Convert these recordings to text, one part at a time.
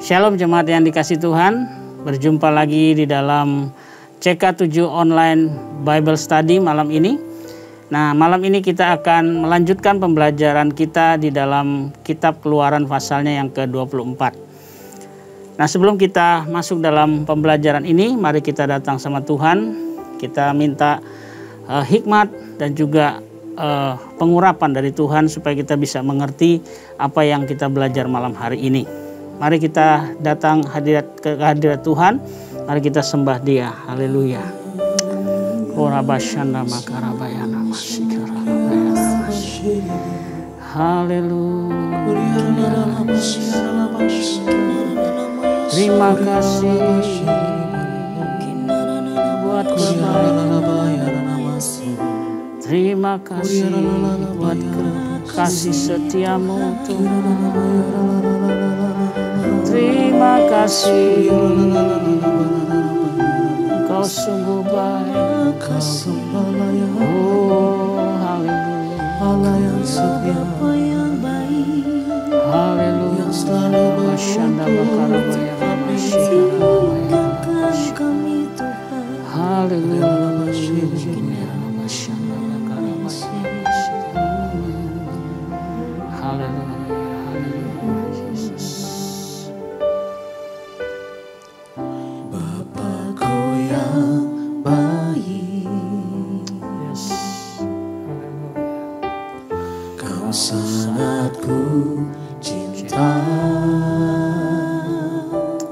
Shalom jemaat yang dikasihi Tuhan, berjumpa lagi di dalam CK7 Online Bible Study malam ini. Nah, malam ini kita akan melanjutkan pembelajaran kita di dalam kitab Keluaran pasalnya yang ke-24. Nah, sebelum kita masuk dalam pembelajaran ini, mari kita datang sama Tuhan. Kita minta hikmat dan juga pengurapan dari Tuhan supaya kita bisa mengerti apa yang kita belajar malam hari ini. Mari kita datang ke hadirat Tuhan. Mari kita sembah Dia. Haleluya. Haleluya. Terima kasih buat kebaikan. Terima kasih buat kasih setiamu Tuhan. Terima kasih, Kau sungguh baik. Oh, haleluya. Allah yang setia, haleluya. Selalu bersyanda bakarabaya, haleluya. Sangat ku cinta.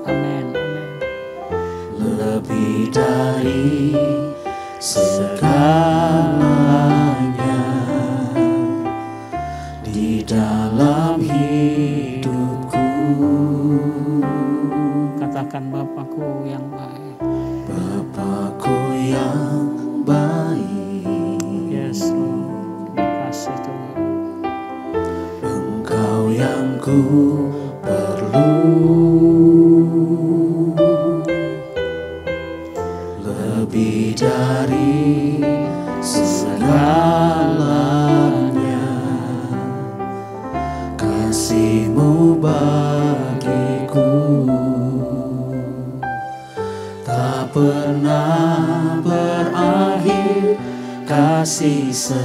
Amin. Lebih dari segalanya di dalam hidupku. Katakan Bapakku yang baik. Bapakku yang baik. Yes, Lord. Terima kasih Tuhan. Yang ku perlu, lebih dari segalanya, kasih-Mu bagiku tak pernah berakhir, kasih setiamu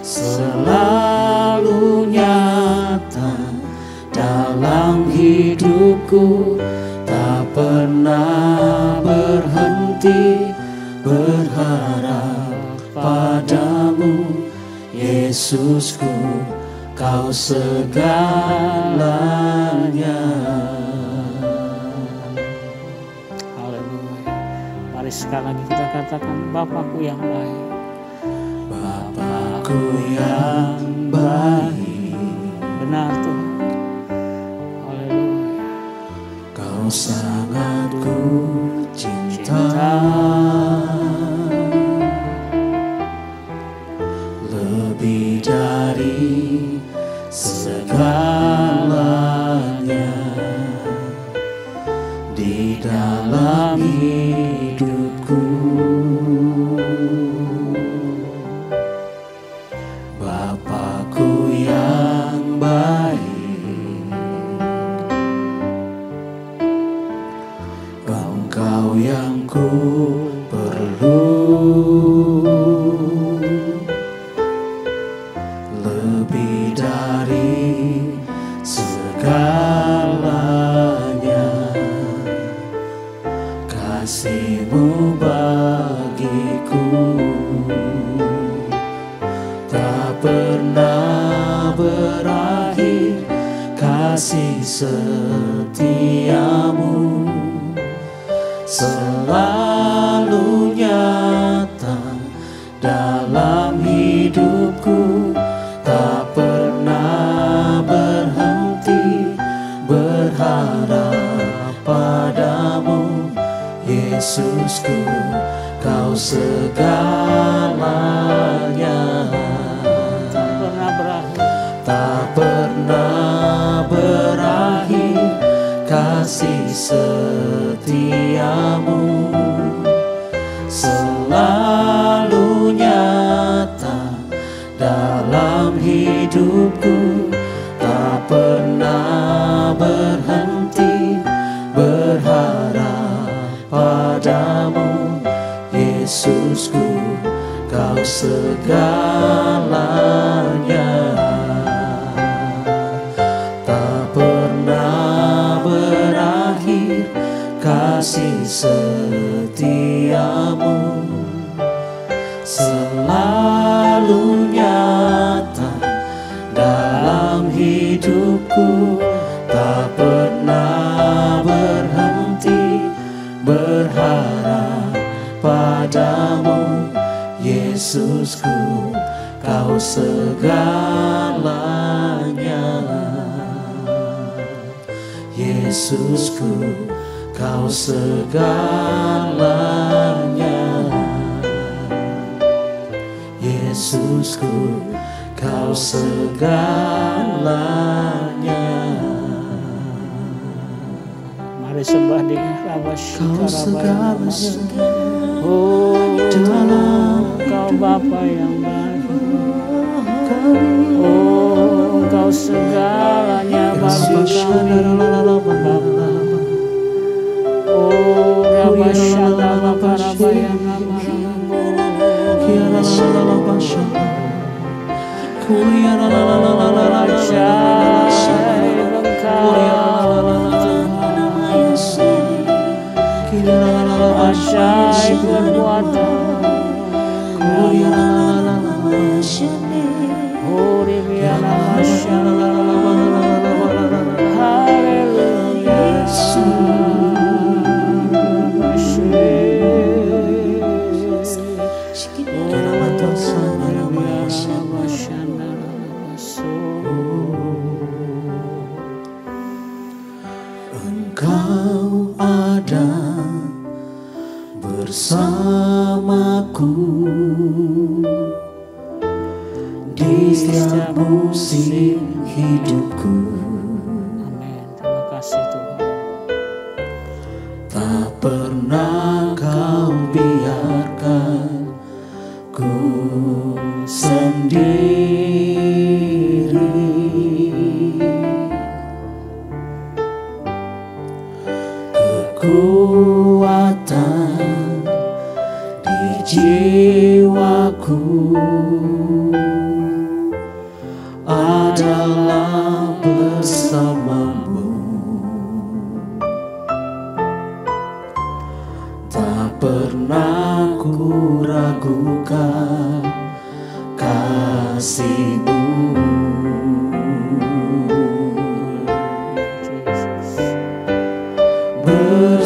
selalu nyata dalam hidupku, tak pernah berhenti berharap padamu, Yesusku, Kau segalanya. Haleluya. Mari sekali lagi kita katakan Bapakku yang baik. Bapakku yang baik. Benar Tuhan. Haleluya. Kau sangat ku cinta. Lebih dari segalanya di dalam hidupku. Bapakku yang baik, Engkau yang ku perlu, lebih dari segalanya, kasih-Mu bagiku tak pernah berakhir, kasih setiamu selalu nyata dalam hidupku, tak pernah berhenti berharap padamu, Yesusku, Kau segalanya. Tak pernah berakhir, kasih setiamu selalu nyata dalam hidupku, tak pernah Kau segalanya, tak pernah berakhir kasih setiamu, selalu nyata dalam hidupku, tak pernah berhenti berharap padamu. Yesusku, Kau segalanya. Yesusku, Kau segalanya. Yesusku, Kau segalanya. Mari sembah dia. Kau segalanya. Oh, dalam Kau Bapa yang baik. Oh, Kau segalanya bagi kami. Oh, Rabashada Baparaba yang ajaib perbuatan. Engkau ada bersamaku di setiap musim hidupku. Amin. Terima kasih Tuhan. Tak pernah Kau biarkan ku sendiri. Kekuatan di jiwaku adalah bersamamu. Tak pernah ku ragukan kasih-Mu.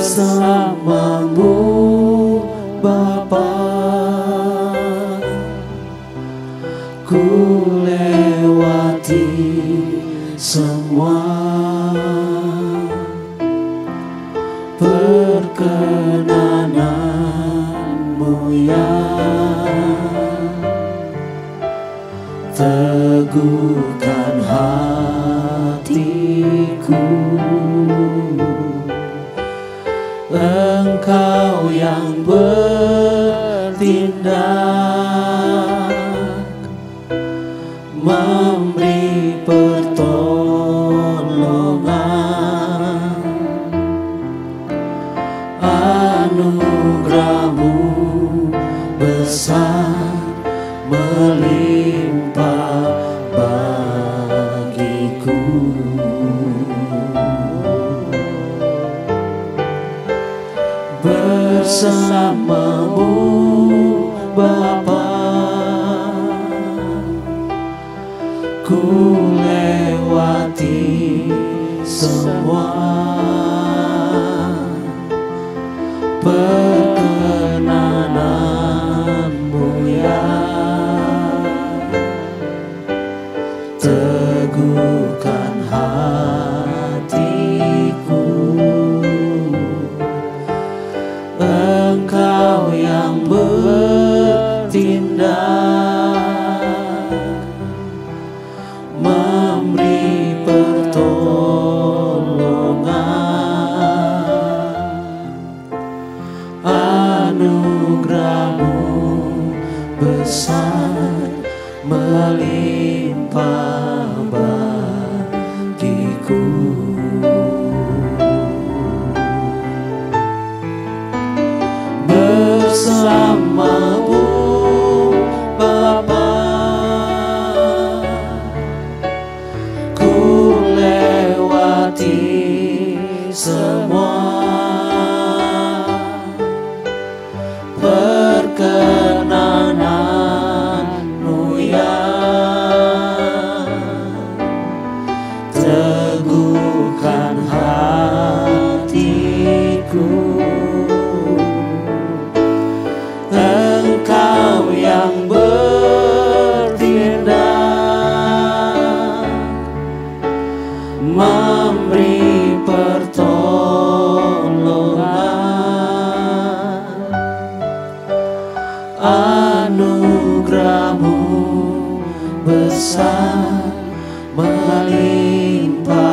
Bersamamu Bapa, ku lewati semua perkenanan-Mu yang teguhkan hatiku. Engkau yang bertindak, memberi pertolongan, anugerah-Mu besar melimpah bagiku. Bersama-Mu Bapa, ku lewati semua perkenanan-Mu yang teguhkan hatiku. Engkau yang bertindak, memberi pertolongan, anugerah-Mu besar melimpah bagiku. Bersama-Mu besar melimpah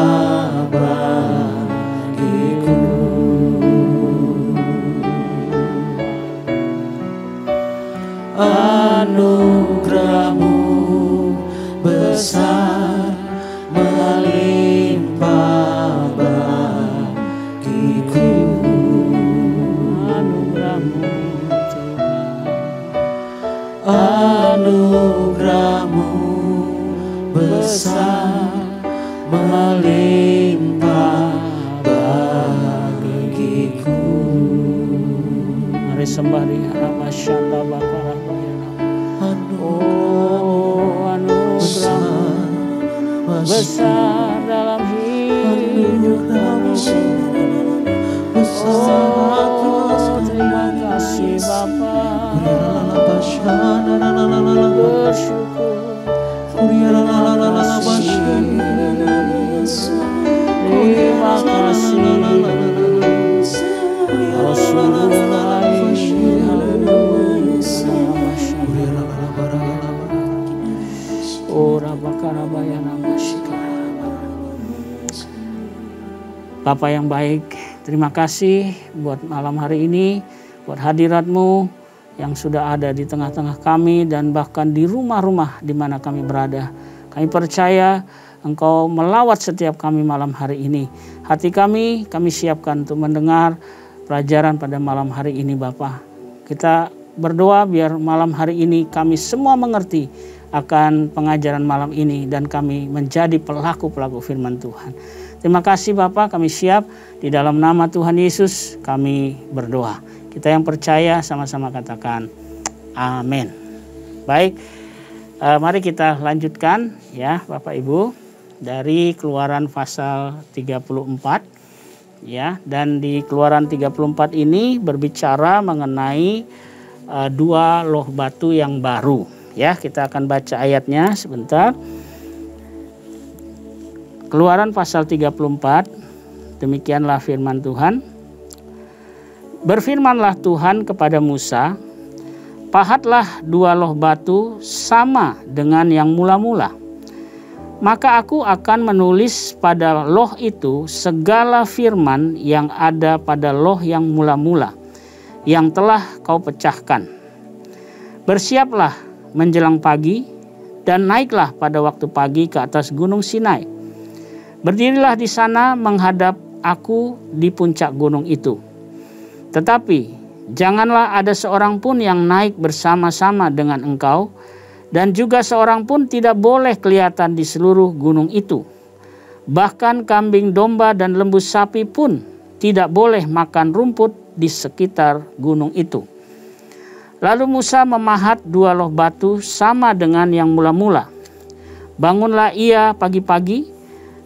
bagiku. Anugerah-Mu besar melimpah bagiku. Anugerah-Mu Tuhan, Anugerah-Mu besar melimpah bagiku. mari sembah di Rabbashanda Bakara. Oh, anugerah-Mu besar dalam hidup kami. Oh, terima kasih Bapa. Bersyukur. Terima kasih. Rasulullah. Bapa yang baik, terima kasih buat malam hari ini, buat hadirat-Mu yang sudah ada di tengah-tengah kami dan bahkan di rumah-rumah di mana kami berada. Kami percaya Engkau melawat setiap kami malam hari ini. Hati kami siapkan untuk mendengar pelajaran pada malam hari ini Bapa. Kita berdoa biar malam hari ini kami semua mengerti akan pengajaran malam ini dan kami menjadi pelaku-pelaku firman Tuhan. Terima kasih Bapa, kami siap di dalam nama Tuhan Yesus kami berdoa. Kita yang percaya sama-sama katakan amin. Baik, mari kita lanjutkan ya Bapak Ibu dari Keluaran pasal 34 ya, dan di Keluaran 34 ini berbicara mengenai dua loh batu yang baru. Ya, kita akan baca ayatnya sebentar. Keluaran pasal 34, demikianlah firman Tuhan. Berfirmanlah Tuhan kepada Musa, pahatlah dua loh batu sama dengan yang mula-mula. Maka aku akan menulis pada loh itu segala firman yang ada pada loh yang mula-mula, yang telah kau pecahkan. Bersiaplah menjelang pagi, dan naiklah pada waktu pagi ke atas gunung Sinai. Berdirilah di sana menghadap aku di puncak gunung itu. Tetapi janganlah ada seorang pun yang naik bersama-sama dengan engkau, dan juga seorang pun tidak boleh kelihatan di seluruh gunung itu. Bahkan kambing domba dan lembu sapi pun tidak boleh makan rumput di sekitar gunung itu. Lalu Musa memahat dua loh batu sama dengan yang mula-mula. Bangunlah ia pagi-pagi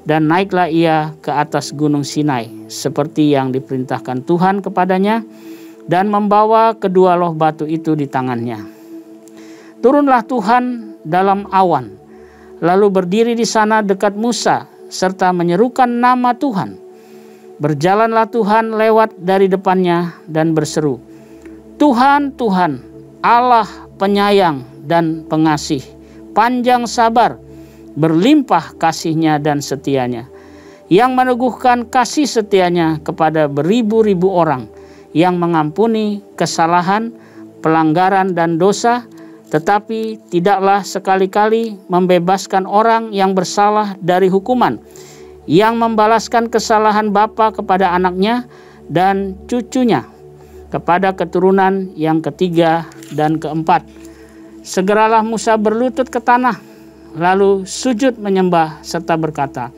dan naiklah ia ke atas gunung Sinai seperti yang diperintahkan Tuhan kepadanya, dan membawa kedua loh batu itu di tangannya. Turunlah Tuhan dalam awan, lalu berdiri di sana dekat Musa serta menyerukan nama Tuhan. Berjalanlah Tuhan lewat dari depannya dan berseru, Tuhan, Tuhan, Allah penyayang dan pengasih, panjang sabar, berlimpah kasih-Nya dan setia-Nya, yang meneguhkan kasih setia-Nya kepada beribu-ribu orang, yang mengampuni kesalahan, pelanggaran dan dosa, tetapi tidaklah sekali-kali membebaskan orang yang bersalah dari hukuman, yang membalaskan kesalahan bapa kepada anaknya dan cucunya, kepada keturunan yang ketiga dan keempat. Segeralah Musa berlutut ke tanah, lalu sujud menyembah serta berkata,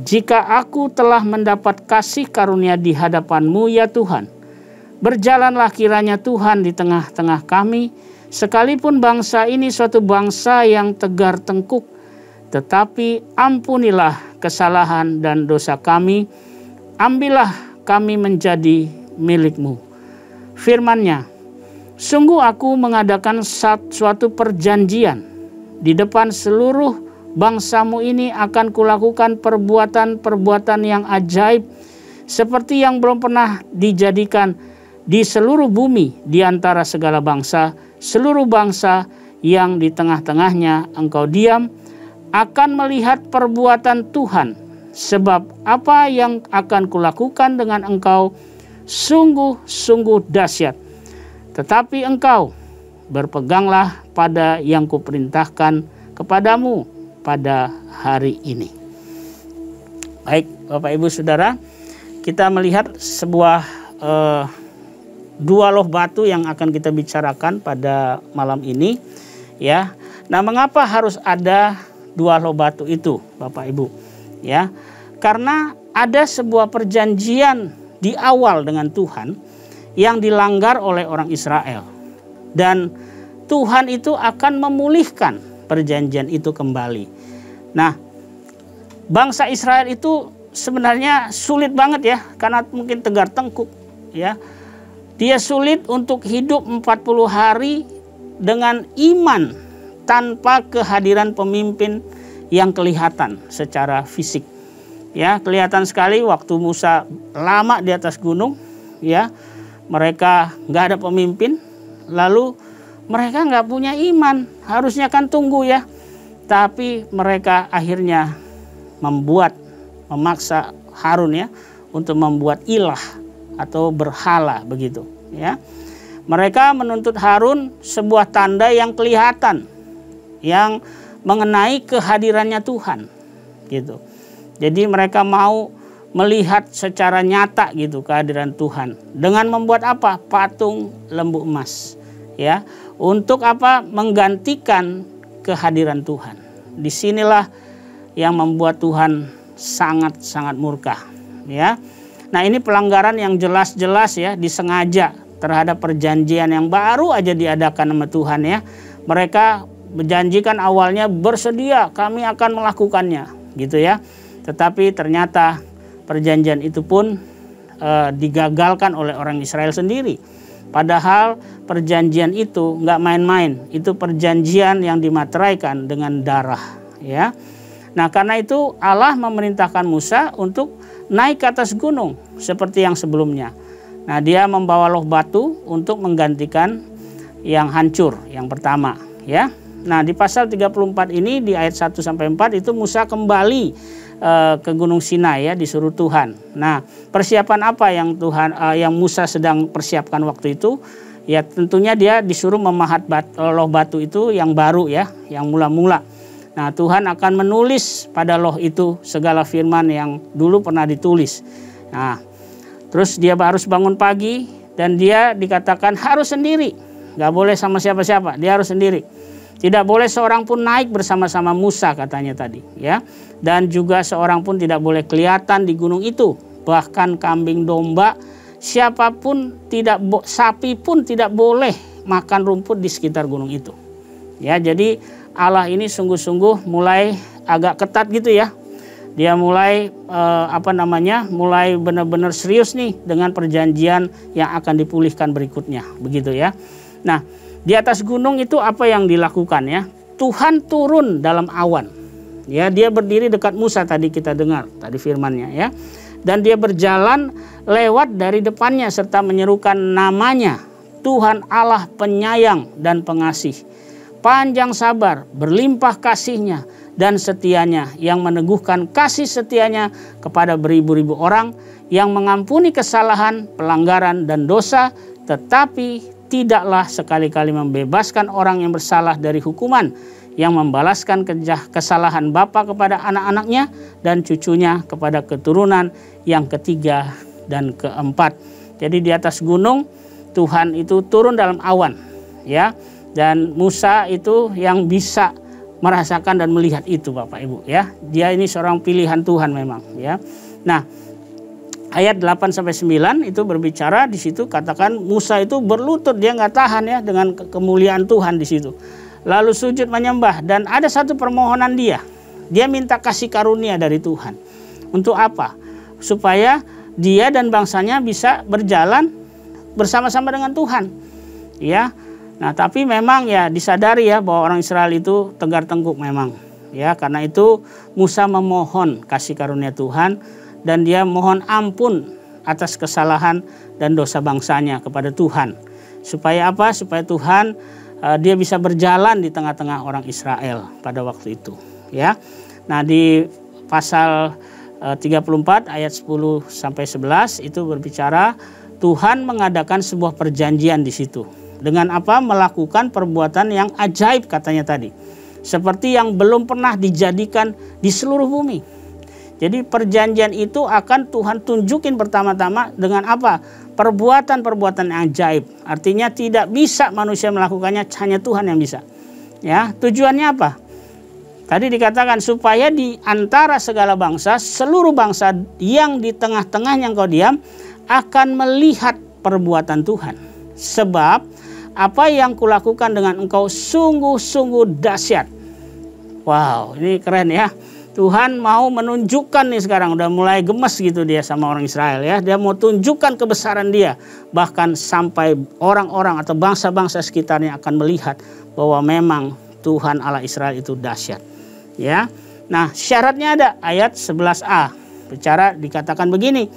jika aku telah mendapat kasih karunia di hadapan-Mu ya Tuhan, berjalanlah kiranya Tuhan di tengah-tengah kami, sekalipun bangsa ini suatu bangsa yang tegar tengkuk, tetapi ampunilah kesalahan dan dosa kami, ambillah kami menjadi milik-Mu. Firman-Nya, sungguh aku mengadakan suatu perjanjian, di depan seluruh bangsa-Mu ini akan kulakukan perbuatan-perbuatan yang ajaib, seperti yang belum pernah dijadikan di seluruh bumi di antara segala bangsa, seluruh bangsa yang di tengah-tengahnya Engkau diam, akan melihat perbuatan Tuhan, sebab apa yang akan kulakukan dengan engkau sungguh-sungguh dahsyat. Tetapi engkau berpeganglah pada yang kuperintahkan kepadamu pada hari ini. Baik, Bapak Ibu Saudara, kita melihat sebuah dua loh batu yang akan kita bicarakan pada malam ini, ya. Nah, mengapa harus ada dua loh batu itu, Bapak Ibu? Ya, karena ada sebuah perjanjian di awal dengan Tuhan yang dilanggar oleh orang Israel. Dan Tuhan itu akan memulihkan perjanjian itu kembali. Nah, bangsa Israel itu sebenarnya sulit banget ya, karena mungkin tegar tengkuk ya. Dia sulit untuk hidup 40 hari dengan iman tanpa kehadiran pemimpin yang kelihatan secara fisik. Ya, kelihatan sekali waktu Musa lama di atas gunung, ya. Mereka nggak ada pemimpin, lalu mereka nggak punya iman. Harusnya kan tunggu ya. Tapi mereka akhirnya memaksa Harun ya untuk membuat ilah atau berhala begitu ya. Mereka menuntut Harun sebuah tanda yang kelihatan, yang mengenai kehadirannya Tuhan gitu. Jadi mereka mau melihat secara nyata gitu kehadiran Tuhan dengan membuat apa? Patung lembu emas ya, untuk apa? Menggantikan kehadiran Tuhan. Disinilah yang membuat Tuhan sangat-sangat murka ya. Nah, ini pelanggaran yang jelas-jelas ya, disengaja terhadap perjanjian yang baru aja diadakan sama Tuhan ya. Mereka menjanjikan awalnya bersedia kami akan melakukannya gitu ya. Tetapi ternyata perjanjian itu pun digagalkan oleh orang Israel sendiri. Padahal perjanjian itu nggak main-main. Itu perjanjian yang dimateraikan dengan darah ya. Nah, karena itu Allah memerintahkan Musa untuk naik ke atas gunung seperti yang sebelumnya. Nah, dia membawa loh batu untuk menggantikan yang hancur yang pertama ya. Nah, di pasal 34 ini di ayat 1 sampai 4 itu Musa kembali ke Gunung Sinai ya, disuruh Tuhan. Nah, persiapan apa yang yang Musa sedang persiapkan waktu itu? Ya, tentunya dia disuruh memahat loh batu itu yang baru ya, yang mula-mula. Nah, Tuhan akan menulis pada loh itu segala firman yang dulu pernah ditulis. Nah, terus dia harus bangun pagi dan dia dikatakan harus sendiri. Gak boleh sama siapa-siapa, dia harus sendiri. Tidak boleh seorang pun naik bersama-sama Musa katanya tadi ya. Dan juga seorang pun tidak boleh kelihatan di gunung itu. Bahkan kambing domba, siapapun sapi pun tidak boleh makan rumput di sekitar gunung itu. Ya, jadi Allah ini sungguh-sungguh mulai agak ketat gitu ya. Dia mulai mulai benar-benar serius nih dengan perjanjian yang akan dipulihkan berikutnya, begitu ya. Nah, di atas gunung itu apa yang dilakukan ya? Tuhan turun dalam awan. Ya, dia berdiri dekat Musa tadi kita dengar tadi firman-Nya ya. Dan dia berjalan lewat dari depannya serta menyerukan namanya, Tuhan Allah penyayang dan pengasih, panjang sabar, berlimpah kasih-Nya dan setia-Nya, yang meneguhkan kasih setia-Nya kepada beribu-ribu orang, yang mengampuni kesalahan, pelanggaran dan dosa, tetapi tidaklah sekali-kali membebaskan orang yang bersalah dari hukuman, yang membalaskan kesalahan bapa kepada anak-anaknya dan cucunya kepada keturunan yang ketiga dan keempat. Jadi di atas gunung Tuhan itu turun dalam awan ya, dan Musa itu yang bisa merasakan dan melihat itu Bapak Ibu ya. Dia ini seorang pilihan Tuhan memang ya. Nah, ayat 8 sampai 9 itu berbicara di situ, katakan Musa itu berlutut, dia nggak tahan ya dengan kemuliaan Tuhan di situ. Lalu sujud menyembah, dan ada satu permohonan dia. Dia minta kasih karunia dari Tuhan. Untuk apa? Supaya dia dan bangsanya bisa berjalan bersama-sama dengan Tuhan. Ya. Nah, tapi memang ya disadari ya bahwa orang Israel itu tegar tengkuk memang. Ya, karena itu Musa memohon kasih karunia Tuhan. Dan dia mohon ampun atas kesalahan dan dosa bangsanya kepada Tuhan. Supaya apa? Supaya Tuhan dia bisa berjalan di tengah-tengah orang Israel pada waktu itu. ya. Nah, di pasal 34 ayat 10 sampai 11 itu berbicara Tuhan mengadakan sebuah perjanjian di situ. Dengan apa? Melakukan perbuatan yang ajaib katanya tadi. Seperti yang belum pernah dijadikan di seluruh bumi. Jadi perjanjian itu akan Tuhan tunjukin pertama-tama dengan apa? Perbuatan-perbuatan yang ajaib. Artinya tidak bisa manusia melakukannya, hanya Tuhan yang bisa. Ya, tujuannya apa? Tadi dikatakan supaya di antara segala bangsa, seluruh bangsa yang di tengah-tengahnya engkau diam akan melihat perbuatan Tuhan. Sebab apa yang kulakukan dengan engkau sungguh-sungguh dahsyat. Wow, ini keren ya. Tuhan mau menunjukkan nih sekarang, udah mulai gemes gitu dia sama orang Israel ya. Dia mau tunjukkan kebesaran dia. Bahkan sampai orang-orang atau bangsa-bangsa sekitarnya akan melihat bahwa memang Tuhan Allah Israel itu dahsyat. Ya, nah syaratnya ada ayat 11a. Bicara dikatakan begini,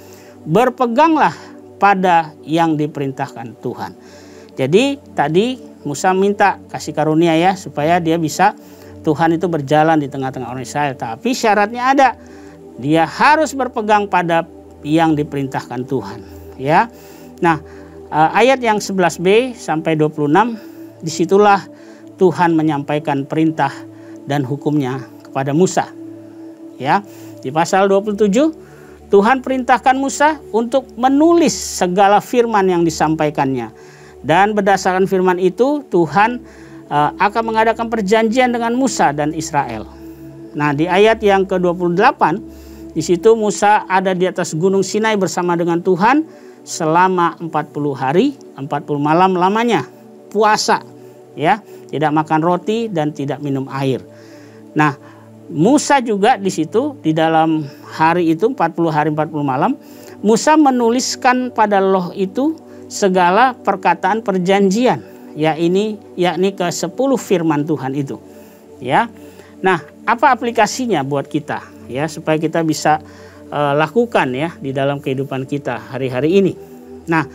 berpeganglah pada yang diperintahkan Tuhan. Jadi tadi Musa minta kasih karunia ya supaya dia bisa Tuhan itu berjalan di tengah-tengah orang Israel. Tapi syaratnya ada, dia harus berpegang pada yang diperintahkan Tuhan. Ya, nah ayat yang 11b sampai 26 disitulah Tuhan menyampaikan perintah dan hukumnya kepada Musa. Ya, di pasal 27 Tuhan perintahkan Musa untuk menulis segala firman yang disampaikannya. Dan berdasarkan firman itu Tuhan akan mengadakan perjanjian dengan Musa dan Israel. Nah, di ayat yang ke-28 di situ Musa ada di atas gunung Sinai bersama dengan Tuhan selama 40 hari, 40 malam lamanya. Puasa, ya, tidak makan roti dan tidak minum air. Nah, Musa juga di situ di dalam hari itu 40 hari 40 malam Musa menuliskan pada loh itu segala perkataan perjanjian yakni ke-10 firman Tuhan itu. Ya. Nah, apa aplikasinya buat kita ya supaya kita bisa lakukan ya di dalam kehidupan kita hari-hari ini. Nah,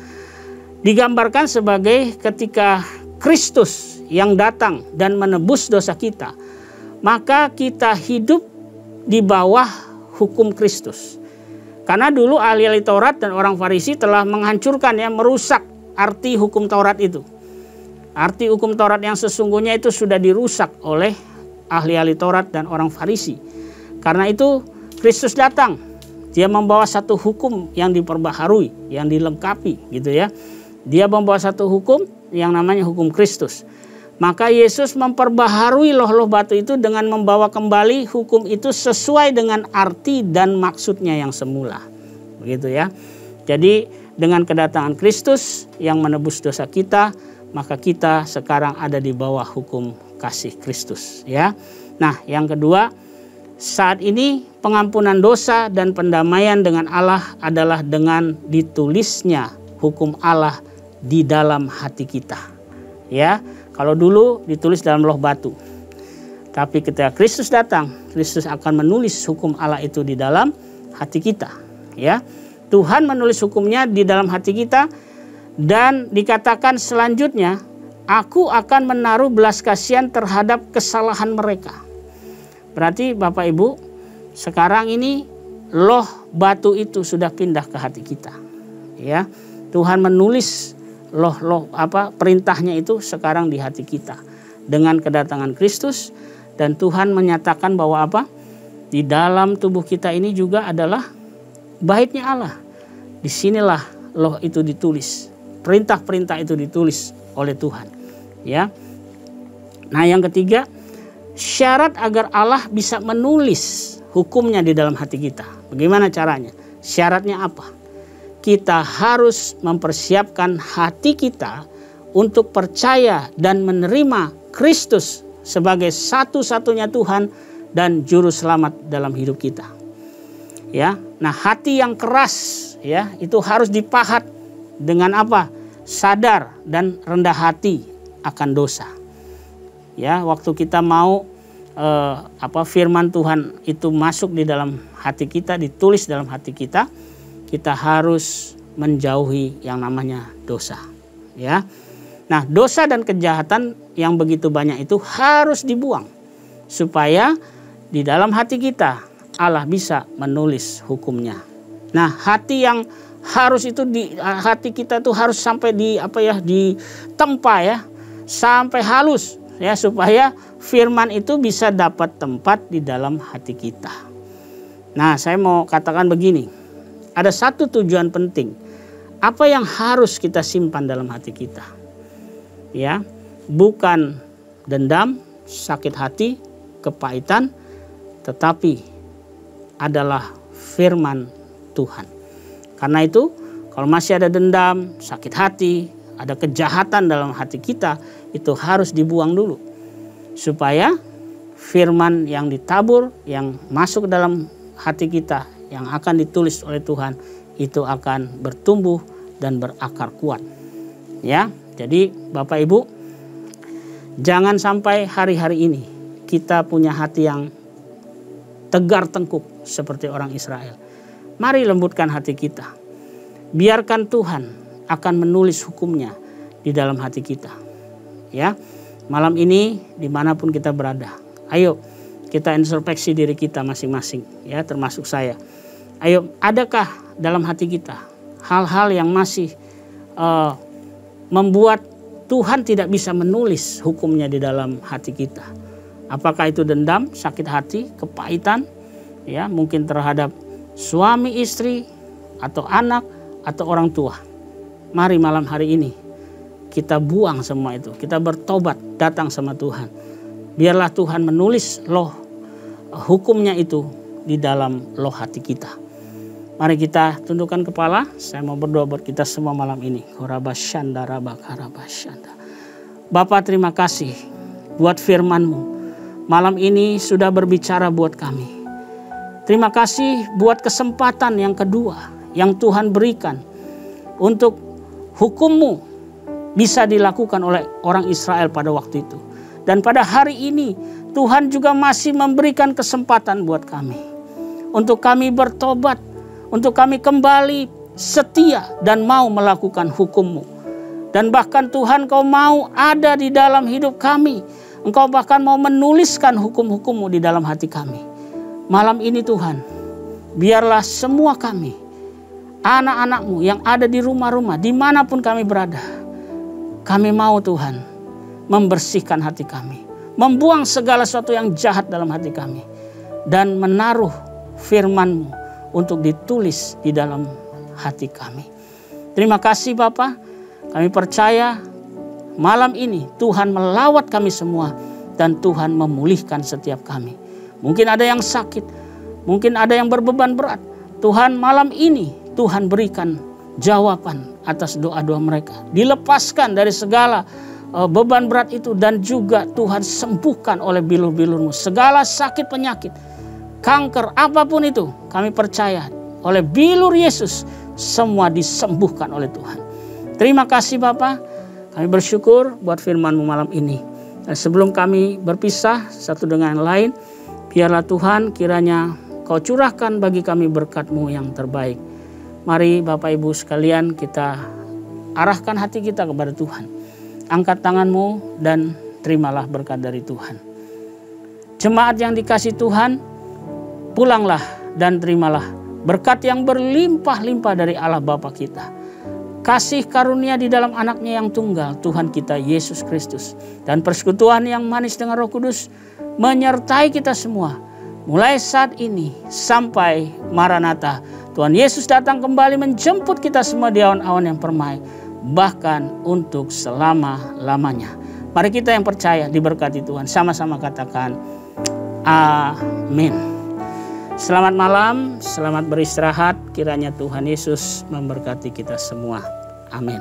digambarkan sebagai ketika Kristus yang datang dan menebus dosa kita, maka kita hidup di bawah hukum Kristus. Karena dulu ahli-ahli Taurat dan orang Farisi telah menghancurkan ya, merusak arti hukum Taurat itu. Arti hukum Taurat yang sesungguhnya itu sudah dirusak oleh ahli-ahli Taurat dan orang Farisi. Karena itu Kristus datang. Dia membawa satu hukum yang diperbaharui, yang dilengkapi gitu ya. Dia membawa satu hukum yang namanya hukum Kristus. Maka Yesus memperbaharui loh-loh batu itu dengan membawa kembali hukum itu sesuai dengan arti dan maksudnya yang semula. Begitu ya. Jadi dengan kedatangan Kristus yang menebus dosa kita, maka kita sekarang ada di bawah hukum kasih Kristus ya. Nah, yang kedua, saat ini pengampunan dosa dan pendamaian dengan Allah adalah dengan ditulisnya hukum Allah di dalam hati kita. Ya. Kalau dulu ditulis dalam loh batu. Tapi ketika Kristus datang, Kristus akan menulis hukum Allah itu di dalam hati kita. Ya, Tuhan menulis hukumnya di dalam hati kita dan dikatakan selanjutnya, aku akan menaruh belas kasihan terhadap kesalahan mereka. Berarti Bapak Ibu, sekarang ini loh batu itu sudah pindah ke hati kita. Ya, Tuhan menulis perintahnya itu sekarang di hati kita dengan kedatangan Kristus, dan Tuhan menyatakan bahwa di dalam tubuh kita ini juga adalah baitnya Allah. Disinilah loh itu ditulis, perintah-perintah itu ditulis oleh Tuhan. Ya. Nah, yang ketiga, syarat agar Allah bisa menulis hukumnya di dalam hati kita. Bagaimana caranya? Syaratnya apa? Kita harus mempersiapkan hati kita untuk percaya dan menerima Kristus sebagai satu-satunya Tuhan dan juru selamat dalam hidup kita. Ya, nah hati yang keras ya itu harus dipahat dengan sadar dan rendah hati akan dosa. Ya, waktu kita mau firman Tuhan itu masuk di dalam hati kita, ditulis dalam hati kita, kita harus menjauhi yang namanya dosa. Ya. Nah, dosa dan kejahatan yang begitu banyak itu harus dibuang supaya di dalam hati kita Allah bisa menulis hukumnya. Nah, hati yang harus itu hati kita tuh harus sampai ditempa ya, sampai halus ya, supaya firman itu bisa dapat tempat di dalam hati kita. Nah, saya mau katakan begini, ada satu tujuan penting. Apa yang harus kita simpan dalam hati kita? Ya, bukan dendam, sakit hati, kepahitan, tetapi adalah firman Tuhan. Karena itu, kalau masih ada dendam, sakit hati, ada kejahatan dalam hati kita, itu harus dibuang dulu. Supaya firman yang ditabur, yang masuk dalam hati kita, yang akan ditulis oleh Tuhan, itu akan bertumbuh dan berakar kuat. Ya, jadi Bapak Ibu, jangan sampai hari-hari ini kita punya hati yang tegar tengkuk seperti orang Israel. Mari lembutkan hati kita. Biarkan Tuhan akan menulis hukumnya di dalam hati kita. Ya, malam ini dimanapun kita berada, ayo kita introspeksi diri kita masing-masing, ya, termasuk saya. Ayo, adakah dalam hati kita hal-hal yang masih membuat Tuhan tidak bisa menulis hukumnya di dalam hati kita? Apakah itu dendam, sakit hati, kepahitan, ya, mungkin terhadap suami istri atau anak atau orang tua? Mari malam hari ini kita buang semua itu, kita bertobat, datang sama Tuhan. Biarlah Tuhan menulis loh hukumnya itu di dalam loh hati kita. Mari kita tundukkan kepala. Saya mau berdoa buat kita semua malam ini. Bapa, terima kasih buat firman-Mu. Malam ini sudah berbicara buat kami. Terima kasih buat kesempatan yang kedua yang Tuhan berikan untuk hukum-Mu bisa dilakukan oleh orang Israel pada waktu itu. Dan pada hari ini Tuhan juga masih memberikan kesempatan buat kami. Untuk kami bertobat, untuk kami kembali setia dan mau melakukan hukum-Mu. Dan bahkan Tuhan, Kau mau ada di dalam hidup kami. Engkau bahkan mau menuliskan hukum-hukum-Mu di dalam hati kami. Malam ini Tuhan, biarlah semua kami, anak-anak-Mu yang ada di rumah-rumah, dimanapun kami berada, kami mau Tuhan membersihkan hati kami, membuang segala sesuatu yang jahat dalam hati kami, dan menaruh firman-Mu untuk ditulis di dalam hati kami. Terima kasih Bapa, kami percaya malam ini Tuhan melawat kami semua dan Tuhan memulihkan setiap kami. Mungkin ada yang sakit, mungkin ada yang berbeban berat. Tuhan, malam ini Tuhan berikan jawaban atas doa-doa mereka. Dilepaskan dari segala beban berat itu, dan juga Tuhan sembuhkan oleh bilur-bilur-Mu segala sakit penyakit, kanker, apapun itu. Kami percaya oleh bilur Yesus semua disembuhkan oleh Tuhan. Terima kasih Bapa. Kami bersyukur buat firman-Mu malam ini. Dan sebelum kami berpisah satu dengan yang lain, biarlah Tuhan kiranya Kau curahkan bagi kami berkat-Mu yang terbaik. Mari Bapak Ibu sekalian, kita arahkan hati kita kepada Tuhan. Angkat tangan-Mu dan terimalah berkat dari Tuhan. Jemaat yang dikasih Tuhan, pulanglah dan terimalah berkat yang berlimpah-limpah dari Allah Bapa kita. Kasih karunia di dalam anaknya yang tunggal, Tuhan kita Yesus Kristus. Dan persekutuan yang manis dengan Roh Kudus menyertai kita semua. Mulai saat ini sampai Maranatha. Tuhan Yesus datang kembali menjemput kita semua di awan-awan yang permai. Bahkan untuk selama-lamanya. Mari kita yang percaya diberkati Tuhan. Sama-sama katakan amin. Selamat malam, selamat beristirahat. Kiranya Tuhan Yesus memberkati kita semua. Amin.